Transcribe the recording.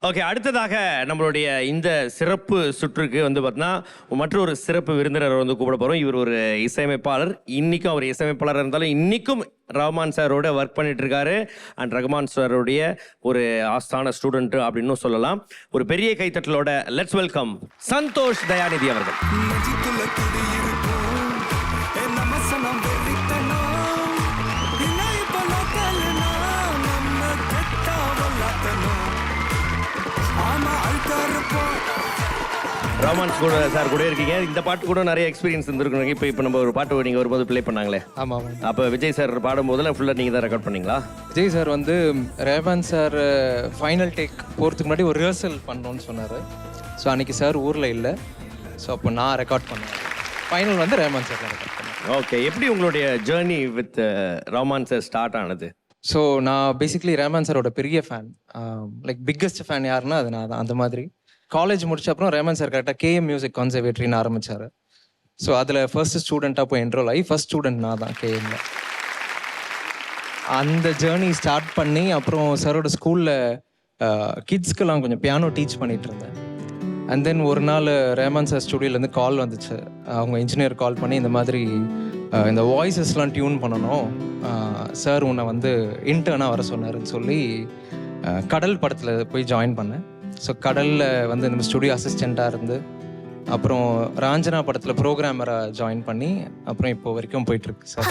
Okay, அடுத்ததாக நம்மளுடைய இந்த சிறப்பு சுற்றுக்கு வந்து பார்த்தீங்கன்னா மற்றொரு சிறப்பு விருந்தினர் வந்து கூப்பிட போகிறோம். இவர் ஒரு இசையமைப்பாளர். இன்றைக்கும் அவர் இசையமைப்பாளர் இருந்தாலும் இன்றைக்கும் ரஹ்மான் சாரோட ஒர்க் பண்ணிட்டு இருக்காரு. அண்ட் ரஹ்மான் சாரோடைய ஒரு ஆஸ்தான ஸ்டூடெண்ட் அப்படின்னு சொல்லலாம். ஒரு பெரிய கைத்தட்டலோட லெட்ஸ் வெல்கம் சந்தோஷ் தயாநிதி அவர்கள். ரஹ்மான் கூட சார் கூட இருக்கீங்க. இந்த பாட்டு கூட நிறைய எக்ஸ்பீரியன்ஸ் இருந்திருக்குங்க. இப்போ நம்ம ஒரு பாட்டு நீங்கள் வரும்போது ப்ளே பண்ணாங்களே. ஆமாம். அப்போ விஜய் சார் பாடும்போதெல்லாம் ஃபுல்லாக நீங்கள் தான் ரெக்கார்ட் பண்ணீங்களா? விஜய் சார் வந்து ரஹ்மான் சார் ஃபைனல் டேக் போகிறதுக்கு முன்னாடி ஒரு ரிஹர்சல் பண்ணணும்னு சொன்னார். ஸோ அன்றைக்கி சார் ஊரில் இல்லை. ஸோ அப்போ நான் ரெக்கார்ட் பண்ணேன். ஃபைனல் வந்து ரஹ்மான் சார் ரெக்கார்ட் பண்ணேன். ஓகே, எப்படி உங்களுடைய journey with Rahman sir start ஆனது? ஸோ நான் பேசிக்லி ரஹ்மான் சாரோட பெரிய ஃபேன். லைக் பிக்கஸ்ட் ஃபேன் யாருன்னா அது நான் தான். அந்த மாதிரி காலேஜ் முடிச்ச அப்புறம் ரஹ்மான் சார் கரெக்டாக கேஎம் மியூசிக் கான்சர்வேட்டரின்னு ஆரம்பித்தார். ஸோ அதில் ஃபர்ஸ்ட் ஸ்டூடெண்ட்டாக போய் என்ரோல் ஆகி ஃபர்ஸ்ட் ஸ்டூடெண்ட் நான் தான் கேஎம்ல. அந்த ஜேர்னி ஸ்டார்ட் பண்ணி அப்புறம் சாரோட ஸ்கூலில் கிட்ஸ்க்கெல்லாம் கொஞ்சம் பியானோ டீச் பண்ணிகிட்டு இருந்தேன். அண்ட் தென் ஒரு நாள் ரஹ்மான் சார் ஸ்டூடியோலேருந்து கால் வந்துச்சு. அவங்க இன்ஜினியர் கால் பண்ணி இந்த மாதிரி இந்த வாய்ஸஸ்லாம் டியூன் பண்ணணும், சார் உன்னை வந்து இன்டர்னாக வர சொன்னாருன்னு சொல்லி கடல் படத்தில் போய் ஜாயின் பண்ணேன். ஸோ கடலில் வந்து நம்ம ஸ்டுடியோ அசிஸ்டண்ட்டாக இருந்து அப்புறம் ராஞ்சனா படத்தில் ப்ரோக்ராமராக ஜாயின் பண்ணி அப்புறம் இப்போ வரைக்கும் போயிட்டுருக்கு சார்.